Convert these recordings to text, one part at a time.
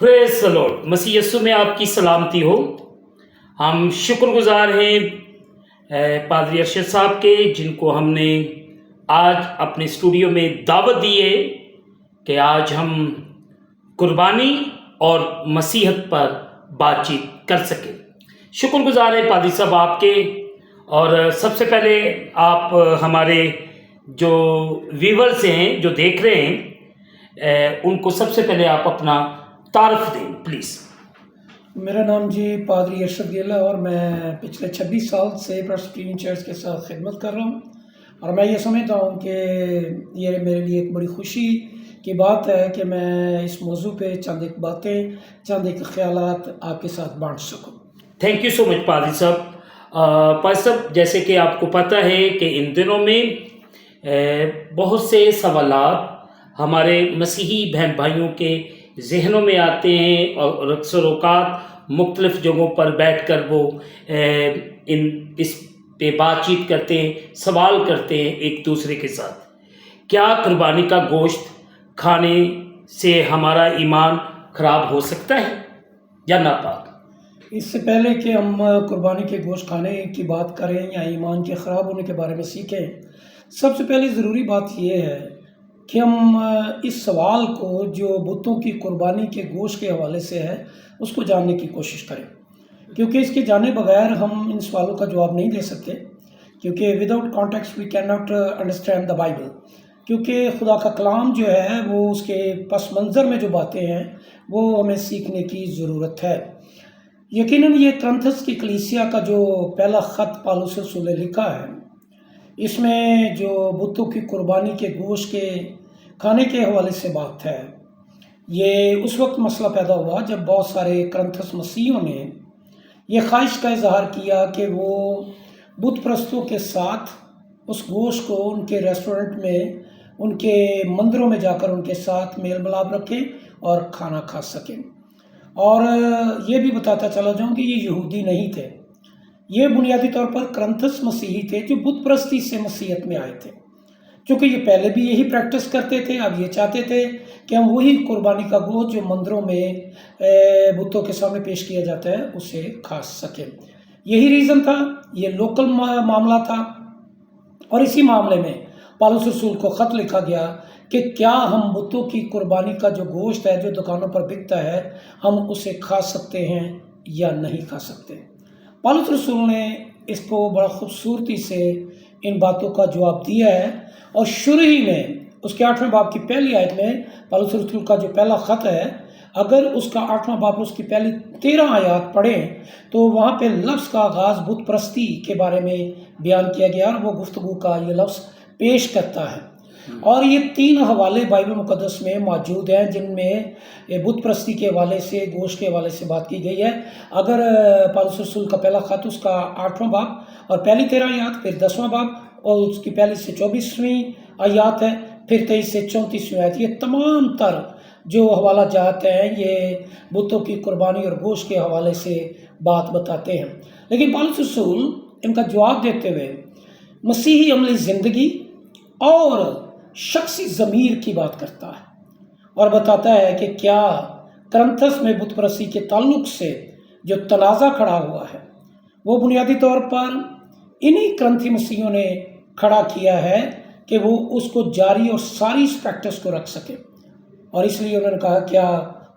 Praise the Lord. मसीह यीशु में आपकी सलामती हो। हम शुक्रगुजार हैं पादरी अरशद साहब के, जिनको हमने आज अपने स्टूडियो में दावत दी है कि आज हम कुर्बानी और मसीहत पर बातचीत कर सकें। शुक्रगुजार है पादरी साहब आपके। और सबसे पहले आप हमारे जो व्यूवर्स हैं, जो देख रहे हैं, उनको सबसे पहले आप अपना तारफ़ दें प्लीज़। मेरा नाम जी पादरी अरशद गिल है और मैं पिछले 26 साल से प्रेस्बिटेरियन चर्च के साथ खिदमत कर रहा हूँ। और मैं ये समझता हूँ कि ये मेरे लिए एक बड़ी खुशी की बात है कि मैं इस मौजू पे चंद एक बातें, चंद एक ख़यालात आपके साथ बांट सकूँ। थैंक यू सो मच पादरी साहब। पादरी साहब, जैसे कि आपको पता है कि इन दिनों में बहुत से सवालात हमारे मसीही बहन भाइयों के जहनों में आते हैं और अक्सर औक़ात मुख्तलिफ़ जगहों पर बैठ कर वो इस पे बातचीत करते हैं, सवाल करते हैं एक दूसरे के साथ। क्या कुर्बानी का गोश्त खाने से हमारा ईमान ख़राब हो सकता है या नापाक? इससे पहले कि हम कुर्बानी के गोश्त खाने की बात करें या ईमान के ख़राब होने के बारे में सीखें, सबसे पहले ज़रूरी बात यह है कि हम इस सवाल को जो बुतों की कुर्बानी के गोश्त के हवाले से है उसको जानने की कोशिश करें, क्योंकि इसके जाने बगैर हम इन सवालों का जवाब नहीं दे सकते। क्योंकि without context we can not understand the Bible. क्योंकि खुदा का कलाम जो है वो उसके पस मंज़र में जो बातें हैं वो हमें सीखने की ज़रूरत है। यकीनन ये कुरिन्थस की कलीसिया का जो पहला ख़त पौलुस रसूल ने लिखा है, इसमें जो बुतों की कुर्बानी के गोश्त के खाने के हवाले से बात है, ये उस वक्त मसला पैदा हुआ जब बहुत सारे कुरिन्थस मसीहियों ने ये ख्वाहिश का इजहार किया कि वो बुत परस्तों के साथ उस गोश्त को उनके रेस्टोरेंट में, उनके मंदिरों में जाकर उनके साथ मेल मिलाप रखें और खाना खा सकें। और ये भी बताता चला जाऊँ कि ये यहूदी नहीं थे, ये बुनियादी तौर पर कुरिन्थस मसीही थे जो बुत परस्ती से मसीहत में आए थे। क्योंकि ये पहले भी यही प्रैक्टिस करते थे, अब ये चाहते थे कि हम वही कुर्बानी का गोश्त जो मंदिरों में बुतों के सामने पेश किया जाता है उसे खा सकें। यही रीज़न था, ये लोकल मामला था। और इसी मामले में पौलुस रसूल को ख़त लिखा गया कि क्या हम बुतों की कुर्बानी का जो गोश्त है जो दुकानों पर बिकता है, हम उसे खा सकते हैं या नहीं खा सकते। पौलुस रसूल ने इसको बड़ा खूबसूरती से इन बातों का जवाब दिया है। और शुरू ही में उसके 8वें बाब की पहली आयत में पौलुस रसूल का जो पहला ख़त है, अगर उसका 8वां बाब उसकी पहली 13 आयत पढ़ें तो वहाँ पे लफ्ज़ का आगाज़ बुत परस्ती के बारे में बयान किया गया और वो गुफ्तगू का ये लफ्ज़ पेश करता है। और ये 3 हवाले बाइबल मुक़द्दस में मौजूद हैं जिनमें बुत परस्ती के हवाले से, गोश्त के हवाले से बात की गई है। अगर पौलुस रसूल का पहला ख़त उसका 8वां बाब और पहली 13 आयत, फिर 10वां बाब और उसकी पहली से 24वीं आयत है, फिर 23 से 34वीं आयत, ये तमाम तर जो हवाला जाते हैं ये बुतों की कुर्बानी और गोश्त के हवाले से बात बताते हैं। लेकिन पौलुस रसूल इनका जवाब देते हुए मसीही अमली ज़िंदगी और शख्सी ज़मीर की बात करता है और बताता है कि क्या कुरिन्थस में बुत परस्ती के ताल्लुक़ से जो तनाज़ा खड़ा हुआ है वो बुनियादी तौर पर इन्हीं कुरिन्थी मसीहियों ने खड़ा किया है कि वो उसको जारी और सारी इस प्रैक्टिस को रख सके। और इसलिए उन्होंने कहा क्या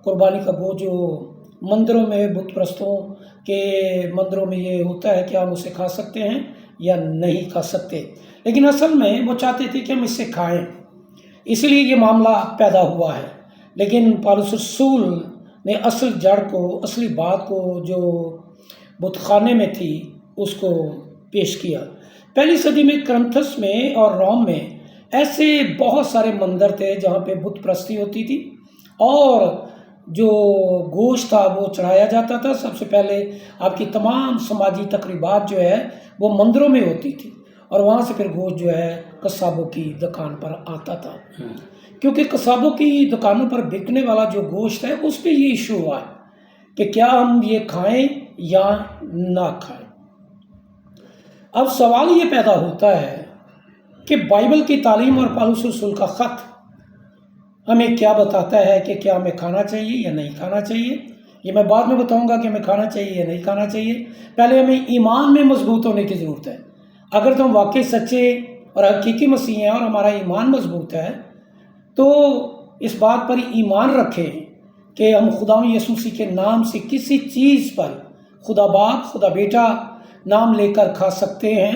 कुर्बानी का गोश्त जो मंदिरों में बुत परस्तों के मंदिरों में ये होता है, क्या हम उसे खा सकते हैं या नहीं खा सकते। लेकिन असल में वो चाहते थे कि हम इसे खाएं, इसलिए ये मामला पैदा हुआ है। लेकिन पौलुस रसूल ने असल जड़ को, असली बात को जो बुतखाने में थी उसको पेश किया। पहली सदी में कुरिन्थस में और रोम में ऐसे बहुत सारे मंदिर थे जहाँ पे बुत परस्ती होती थी और जो गोश्त था वो चढ़ाया जाता था। सबसे पहले आपकी तमाम समाजी तकरीबात जो है वो मंदिरों में होती थी और वहाँ से फिर गोश्त जो है कसाबों की दुकान पर आता था। क्योंकि कसाबों की दुकानों पर बिकने वाला जो गोश्त है उस पर ये इशू हुआ है कि क्या हम ये खाएं या ना खाएं। अब सवाल ये पैदा होता है कि बाइबल की तालीम और पौलुस रसूल का ख़त हमें क्या बताता है कि क्या हमें खाना चाहिए या नहीं खाना चाहिए। ये मैं बाद में बताऊंगा कि हमें खाना चाहिए या नहीं खाना चाहिए। पहले हमें ईमान में मजबूत होने की ज़रूरत है। अगर तो हम वाकई सच्चे और हकीकी मसीह हैं और हमारा ईमान मजबूत है, तो इस बात पर ईमान रखें कि हम खुदा यीशु मसीह के नाम से किसी चीज़ पर खुदा बाप खुदा बेटा नाम लेकर खा सकते हैं।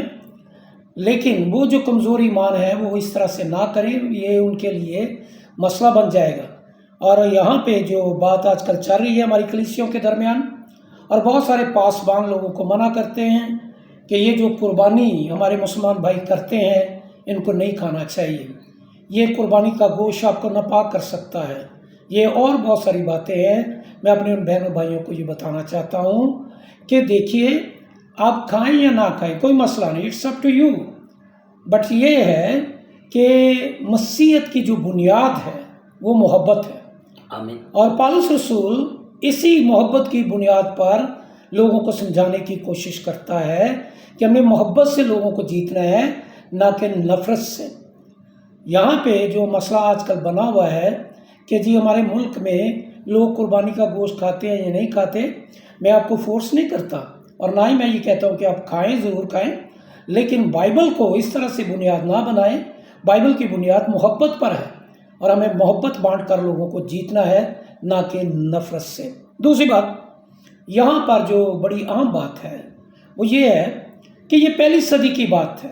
लेकिन वो जो कमज़ोर ईमान है वो इस तरह से ना करें, ये उनके लिए मसला बन जाएगा। और यहाँ पे जो बात आजकल चल रही है हमारी कलीसियों के दरमियान, और बहुत सारे पासबान लोगों को मना करते हैं कि ये जो कुर्बानी हमारे मुसलमान भाई करते हैं इनको नहीं खाना चाहिए, ये कुर्बानी का गोश्त आपको नापाक कर सकता है, ये और बहुत सारी बातें हैं। मैं अपने उन बहनों भाइयों को ये बताना चाहता हूँ कि देखिए, आप खाएं या ना खाएं कोई मसला नहीं, it's up to you. But ये है कि मसीहत की जो बुनियाद है वो मोहब्बत है। आमीन। और पौलुस रसूल इसी मोहब्बत की बुनियाद पर लोगों को समझाने की कोशिश करता है कि हमें मोहब्बत से लोगों को जीतना है, ना कि नफ़रत से। यहाँ पे जो मसला आजकल बना हुआ है कि जी हमारे मुल्क में लोग कुर्बानी का गोश्त खाते हैं या नहीं खाते, मैं आपको फोर्स नहीं करता और ना ही मैं ये कहता हूँ कि आप खाएं, ज़रूर खाएं, लेकिन बाइबल को इस तरह से बुनियाद ना बनाएं। बाइबल की बुनियाद मोहब्बत पर है और हमें मोहब्बत बांट कर लोगों को जीतना है, ना कि नफ़रत से। दूसरी बात यहाँ पर जो बड़ी अहम बात है वो ये है कि ये पहली सदी की बात है,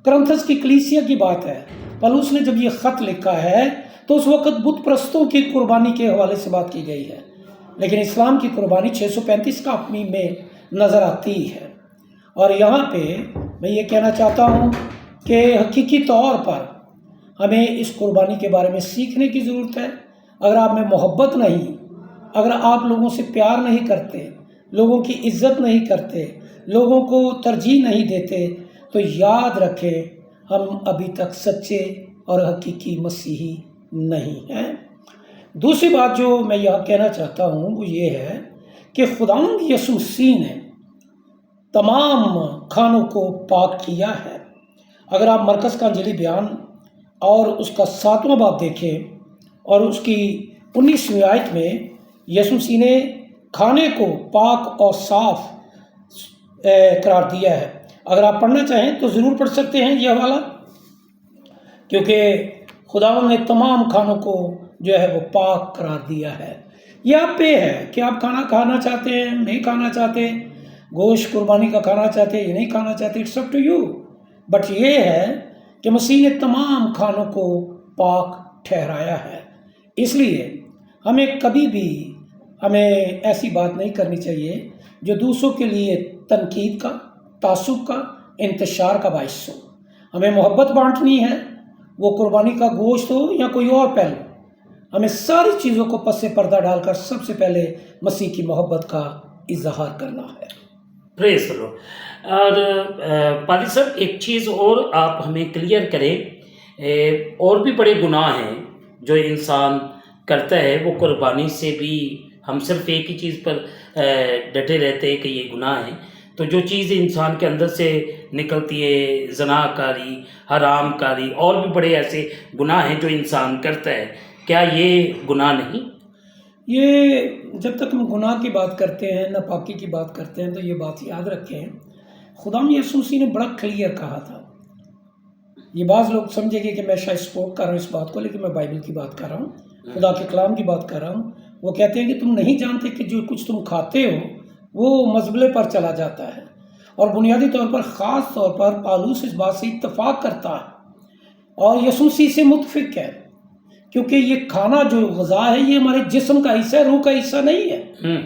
करंथस की कलीसिया की बात है। पौलुस ने जब ये ख़त लिखा है तो उस वक़्त बुत परस्तों की कुर्बानी के हवाले से बात की गई है, लेकिन इस्लाम की कुर्बानी 635 का अपनी में नज़र आती है। और यहाँ पे मैं ये कहना चाहता हूँ कि हकीकी तौर पर हमें इस कुर्बानी के बारे में सीखने की ज़रूरत है। अगर आप में मोहब्बत नहीं, अगर आप लोगों से प्यार नहीं करते, लोगों की इज़्ज़त नहीं करते, लोगों को तरजीह नहीं देते, तो याद रखें हम अभी तक सच्चे और हकीकी मसीही नहीं हैं। दूसरी बात जो मैं यहाँ कहना चाहता हूँ वो ये है कि खुदावंद यीशु मसीह ने तमाम खानों को पाक किया है। अगर आप मरकज़ का अंजीली बयान और उसका 7वां बाब देखें और उसकी 19वीं आयत में यीशु मसीह ने खाने को पाक और साफ करार दिया है। अगर आप पढ़ना चाहें तो ज़रूर पढ़ सकते हैं यह हवाला, क्योंकि खुदावंद ने तमाम खानों को जो है वो पाक करार दिया है। यह आप पे है कि आप खाना खाना चाहते हैं, नहीं खाना चाहते, गोश्त कुर्बानी का खाना चाहते हैं या नहीं खाना चाहते, it's up to you. But ये है कि मसीह ने तमाम खानों को पाक ठहराया है। इसलिए हमें कभी भी हमें ऐसी बात नहीं करनी चाहिए जो दूसरों के लिए तनकीद का, तासुब का, इंतशार का बाइस हो। हमें मोहब्बत बांटनी है, वो कुर्बानी का गोश्त हो या कोई और पहलू, हमें सारी चीज़ों को पस्से पर्दा डालकर सबसे पहले मसीह की मोहब्बत का इजहार करना है। Praise the Lord. और पादी साहब, एक चीज़ और आप हमें क्लियर करें, और भी बड़े गुनाह हैं जो इंसान करता है, वो कुर्बानी से भी हम सिर्फ एक ही चीज़ पर डटे रहते हैं कि ये गुनाह है। तो जो चीज़ इंसान के अंदर से निकलती है, ज़नाकारी, हरामकारी, और भी बड़े ऐसे गुनाह हैं जो इंसान करता है, क्या ये गुनाह नहीं? ये जब तक हम गुनाह की बात करते हैं, नापाकी की बात करते हैं, तो ये बात याद रखें, खुदा यीशु मसीह ने बड़ा क्लियर कहा था। ये बाज़ लोग समझेंगे कि मैं शायद स्पोर्ट कर रहा हूँ इस बात को, लेकिन मैं बाइबल की बात कर रहा हूँ, खुदा के कलाम की बात कर रहा हूँ। वो कहते हैं कि तुम नहीं जानते कि जो कुछ तुम खाते हो वो मजबले पर चला जाता है। और बुनियादी तौर पर, ख़ास तौर पर पौलुस इस बात से इत्तफाक करता है और यीशु मसीह से मुत्तफिक है, क्योंकि ये खाना जो ग़िज़ा है ये हमारे जिस्म का हिस्सा है, रूह का हिस्सा नहीं है।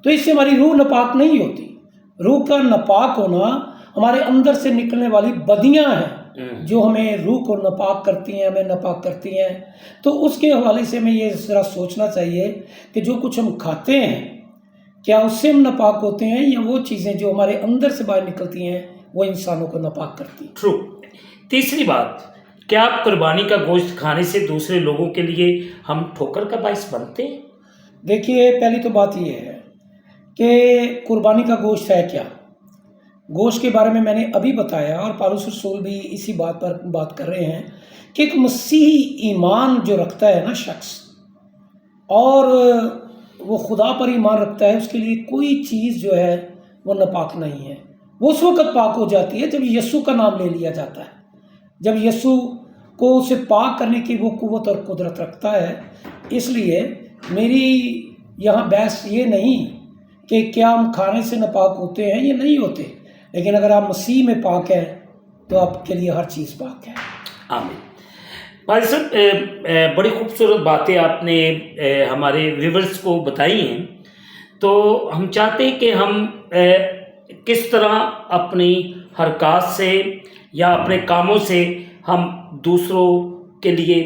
तो इससे हमारी रूह नापाक नहीं होती। रूह का नापाक होना हमारे अंदर से निकलने वाली बदियां हैं जो हमें रूह को नापाक करती हैं, हमें नापाक करती हैं। तो उसके हवाले से हमें ये ज़रा सोचना चाहिए कि जो कुछ हम खाते हैं क्या उससे हम नापाक होते हैं, या वो चीज़ें जो हमारे अंदर से बाहर निकलती हैं वो इंसानों को नापाक करती हैं। ट्रू। तीसरी बात, क्या आप कुर्बानी का गोश्त खाने से दूसरे लोगों के लिए हम ठोकर का बाइस बनते हैं? देखिए, पहली तो बात ये है कि कुर्बानी का गोश्त है क्या। گوشت کے بارے میں نے ابھی بتایا، اور پالوس رسول بھی اسی بات پر بات کر رہے ہیں کہ ایک مسیحی ایمان جو رکھتا ہے نا شخص، اور وہ خدا پر ایمان رکھتا ہے، اس کے لیے کوئی چیز جو ہے وہ ناپاک نہیں ہے۔ وہ اس وقت پاک ہو جاتی ہے جب یسوع کا نام لے لیا جاتا ہے، جب یسوع کو اسے پاک کرنے کی وہ قوت اور قدرت رکھتا ہے۔ اس لیے میری یہاں بحث یہ نہیں کہ کیا ہم کھانے سے ناپاک ہوتے ہیں یا نہیں ہوتے، لیکن اگر آپ مسیح میں پاک ہیں تو آپ کے لیے ہر چیز پاک ہے۔ آمین۔ بھائی صاحب، بڑی خوبصورت باتیں آپ نے ہمارے ویورز کو بتائی ہیں، تو ہم چاہتے ہیں کہ ہم کس طرح اپنی حرکات سے یا اپنے کاموں سے ہم دوسروں کے لیے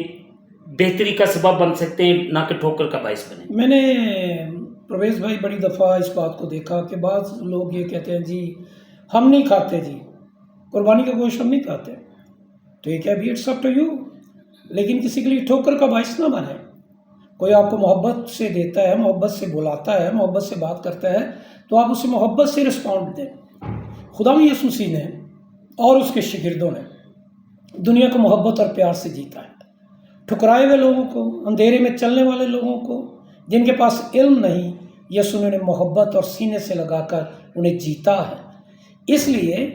بہتری کا سبب بن سکتے ہیں، نہ کہ ٹھوکر کا باعث بنے۔ میں نے پرویز بھائی بڑی دفعہ اس بات کو دیکھا کہ بعض لوگ یہ کہتے ہیں جی ہم نہیں کھاتے، جی قربانی کا گوشت ہم نہیں کھاتے، ٹھیک ہے بھی، اٹس اپ ٹو یو، لیکن کسی کے لیے ٹھوکر کا باعث نہ بنے۔ کوئی آپ کو محبت سے دیتا ہے، محبت سے بلاتا ہے، محبت سے بات کرتا ہے، تو آپ اسے محبت سے رسپونڈ دیں۔ خدا یسوع مسیح نے اور اس کے شاگردوں نے دنیا کو محبت اور پیار سے جیتا ہے۔ ٹھکرائے ہوئے لوگوں کو، اندھیرے میں چلنے والے لوگوں کو، جن کے پاس علم نہیں، یسوع نے محبت اور سینے سے لگا کر انہیں جیتا ہے۔ اس لیے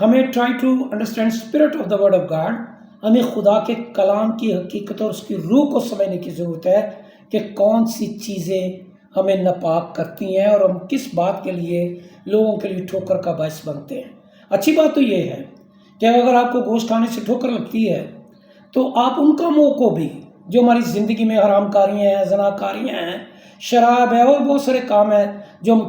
ہمیں try to understand spirit of the word of God, ہمیں خدا کے کلام کی حقیقت اور اس کی روح کو سمجھنے کی ضرورت ہے کہ کون سی چیزیں ہمیں ناپاک کرتی ہیں اور ہم کس بات کے لیے لوگوں کے لیے ٹھوکر کا باعث بنتے ہیں۔ اچھی بات تو یہ ہے کہ اگر آپ کو گوشت کھانے سے ٹھوکر لگتی ہے تو آپ ان کاموں کو بھی جو ہماری زندگی میں حرام کاریاں ہیں، زنا کاریاں ہیں، شراب ہے اور بہت سارے کام ہیں جو ہم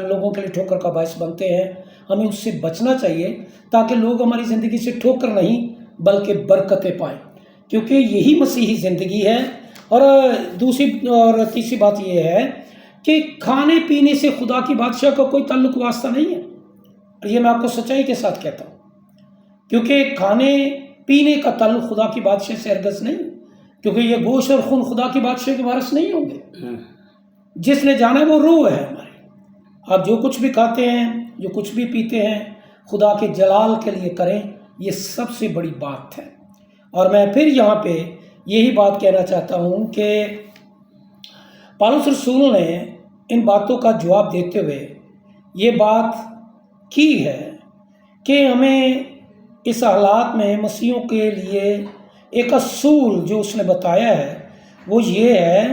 لوگوں کے لیے ٹھوکر کا باعث بنتے ہیں، ہمیں اس سے بچنا چاہیے تاکہ لوگ ہماری زندگی سے ٹھوکر نہیں بلکہ برکتیں پائیں، کیونکہ یہی مسیحی زندگی ہے۔ اور دوسری اور تیسری بات یہ ہے کہ کھانے پینے سے خدا کی بادشاہ کا کوئی تعلق واسطہ نہیں ہے، اور یہ میں آپ کو سچائی کے ساتھ کہتا ہوں، کیونکہ کھانے پینے کا تعلق خدا کی بادشاہ سے ہرگز نہیں، کیونکہ یہ گوشت اور خون خدا کی بادشاہ کے وارث نہیں ہوں گے۔ جس نے جانا ہے وہ روح ہے ہماری۔ آپ جو کچھ بھی کھاتے ہیں، جو کچھ بھی پیتے ہیں، خدا کے جلال کے لیے کریں، یہ سب سے بڑی بات ہے۔ اور میں پھر یہاں پہ یہی بات کہنا چاہتا ہوں کہ پالوس رسول نے ان باتوں کا جواب دیتے ہوئے یہ بات کی ہے کہ ہمیں اس حالات میں مسیحیوں کے لیے ایک اصول جو اس نے بتایا ہے وہ یہ ہے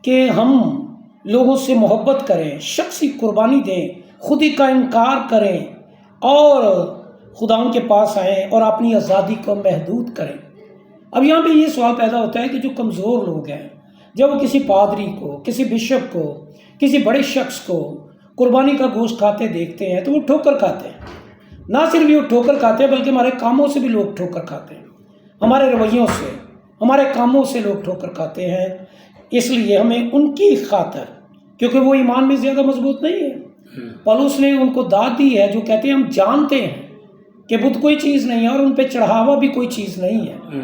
کہ ہم لوگوں سے محبت کریں، شخصی قربانی دیں، خودی کا انکار کریں اور خدا ان کے پاس آئیں اور اپنی آزادی کو محدود کریں۔ اب یہاں پہ یہ سوال پیدا ہوتا ہے کہ جو کمزور لوگ ہیں، جب وہ کسی پادری کو، کسی بشپ کو، کسی بڑے شخص کو قربانی کا گوشت کھاتے دیکھتے ہیں تو وہ ٹھوکر کھاتے ہیں۔ نہ صرف یہ ٹھوکر کھاتے ہیں بلکہ ہمارے کاموں سے بھی لوگ ٹھوکر کھاتے ہیں، ہمارے رویوں سے، ہمارے کاموں سے لوگ ٹھوکر کھاتے ہیں۔ اس لیے ہمیں ان کی خاطر، کیونکہ وہ ایمان میں زیادہ مضبوط نہیں ہے، پولس نے ان کو داد دی ہے جو کہتے ہیں ہم جانتے ہیں کہ بت کوئی چیز نہیں ہے اور ان پہ چڑھاوا بھی کوئی چیز نہیں ہے،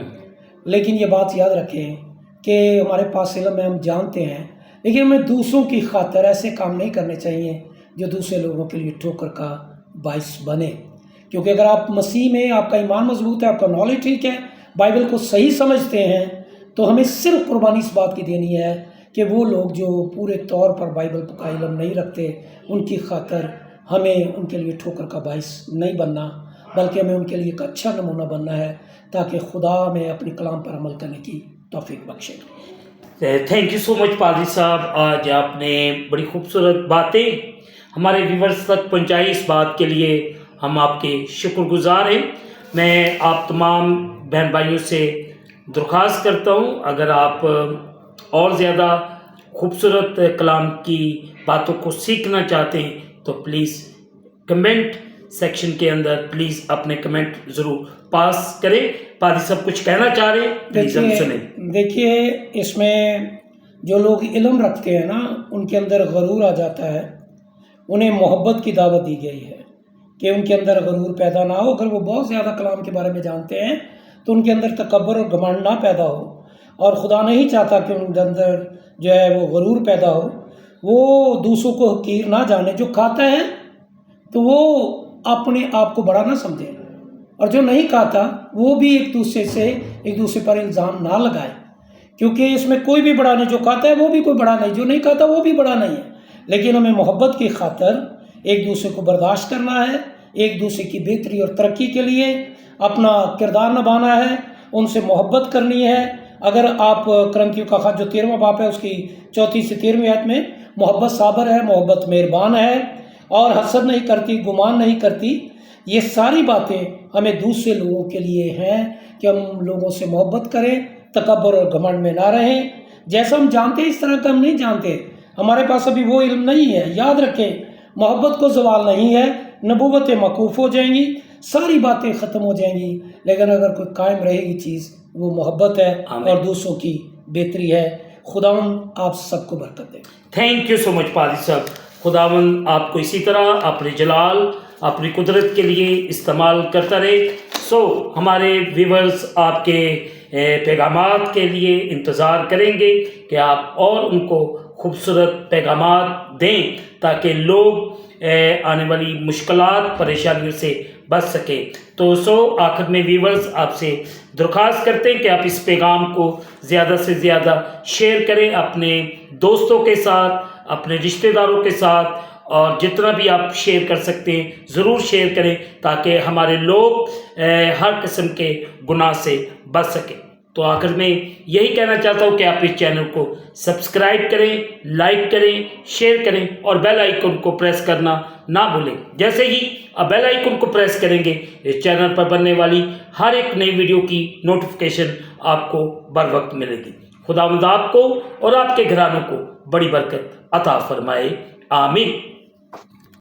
لیکن یہ بات یاد رکھیں کہ ہمارے پاس علم ہے، ہم جانتے ہیں، لیکن ہمیں دوسروں کی خاطر ایسے کام نہیں کرنے چاہیے جو دوسرے لوگوں کے لیے ٹھوکر کا باعث بنے۔ کیونکہ اگر آپ مسیح میں، آپ کا ایمان مضبوط ہے، آپ کا نالج ٹھیک ہے، بائبل کو صحیح سمجھتے ہیں، تو ہمیں صرف قربانی اس بات کی دینی ہے کہ وہ لوگ جو پورے طور پر بائبل کا علم نہیں رکھتے، ان کی خاطر ہمیں ان کے لیے ٹھوکر کا باعث نہیں بننا، بلکہ ہمیں ان کے لیے ایک اچھا نمونہ بننا ہے تاکہ خدا ہمیں اپنے کلام پر عمل کرنے کی توفیق بخشے۔ تھینک یو سو مچ پادری صاحب، آج آپ نے بڑی خوبصورت باتیں ہمارے ویورز تک پہنچائی، اس بات کے لیے ہم آپ کے شکر گزار ہیں۔ میں آپ تمام بہن بھائیوں سے درخواست کرتا ہوں، اگر آپ اور زیادہ خوبصورت کلام کی باتوں کو سیکھنا چاہتے ہیں تو پلیز کمنٹ سیکشن کے اندر پلیز اپنے کمنٹ ضرور پاس کریں۔ پادری صاحب کچھ کہنا چاہ رہے ہیں، پلیز ہم سنیں۔ دیکھیے اس میں جو لوگ علم رکھتے ہیں نا، ان کے اندر غرور آ جاتا ہے، انہیں محبت کی دعوت دی گئی ہے کہ ان کے اندر غرور پیدا نہ ہو۔ اگر وہ بہت زیادہ کلام کے بارے میں جانتے ہیں تو ان کے اندر تکبر اور گھمنڈ نہ پیدا ہو، اور خدا نہیں چاہتا کہ ان کے اندر جو ہے وہ غرور پیدا ہو۔ وہ دوسروں کو حقیر نہ جانے، جو کھاتا ہے تو وہ अपने आप को बड़ा ना समझे, और जो नहीं खाता वो भी एक दूसरे पर इल्ज़ाम ना लगाए, क्योंकि इसमें कोई भी बड़ा नहीं। जो खाता है वो भी कोई बड़ा नहीं, जो नहीं खाता वो भी बड़ा नहीं है। लेकिन हमें मोहब्बत की खातिर एक दूसरे को बर्दाश्त करना है, एक दूसरे की बेहतरी और तरक्की के लिए अपना किरदार निभाना है, उनसे मोहब्बत करनी है। अगर आप करंकियों का ख़त जो 13वां बाब है उसकी 4 से 13वीं आयत में, मोहब्बत साबर है, मोहब्बत मेहरबान है और हसद नहीं करती, गुमान नहीं करती। ये सारी बातें हमें दूसरे लोगों के लिए हैं कि हम लोगों से मोहब्बत करें, तकब्बुर और घमंड में ना रहें। जैसा हम जानते हैं इस तरह का हम नहीं जानते, हमारे पास अभी वो इल्म नहीं है। याद रखें, मोहब्बत को ज़वाल नहीं है, नबूवतें मौकूफ़ हो जाएंगी, सारी बातें ख़त्म हो जाएंगी, लेकिन अगर कोई कायम रहेगी चीज़ वो मोहब्बत है और दूसरों की बेहतरी है। खुदावंद आप सबको बरकत दे। थैंक यू सो मच पादरी साहब। खुदावंद आपको इसी तरह अपने जलाल, अपनी कुदरत के लिए इस्तेमाल करता रहे। हमारे व्यूवर्स आपके पैगामात के लिए इंतज़ार करेंगे कि आप और उनको खूबसूरत पैगामात दें ताकि लोग आने वाली मुश्किलात, परेशानियों से बच सके। तो आखिर में व्यूवर्स आपसे दरख्वास्त करते हैं कि आप इस पैगाम को ज़्यादा से ज़्यादा शेयर करें अपने दोस्तों के साथ, अपने रिश्तेदारों के साथ, और जितना भी आप शेयर कर सकते हैं ज़रूर शेयर करें ताकि हमारे लोग हर किस्म के गुनाह से बच सकें। तो आखिर में यही कहना चाहता हूँ कि आप इस चैनल को सब्सक्राइब करें, लाइक करें, शेयर करें और बेल आइकन को प्रेस करना ना भूलें। जैसे ही आप बेल आइकन को प्रेस करेंगे इस चैनल पर बनने वाली हर एक नई वीडियो की नोटिफिकेशन आपको बर वक्त मिलेगी। खुदावंद आपको और आपके घरानों को बड़ी बरकत अता फरमाए। आमीन।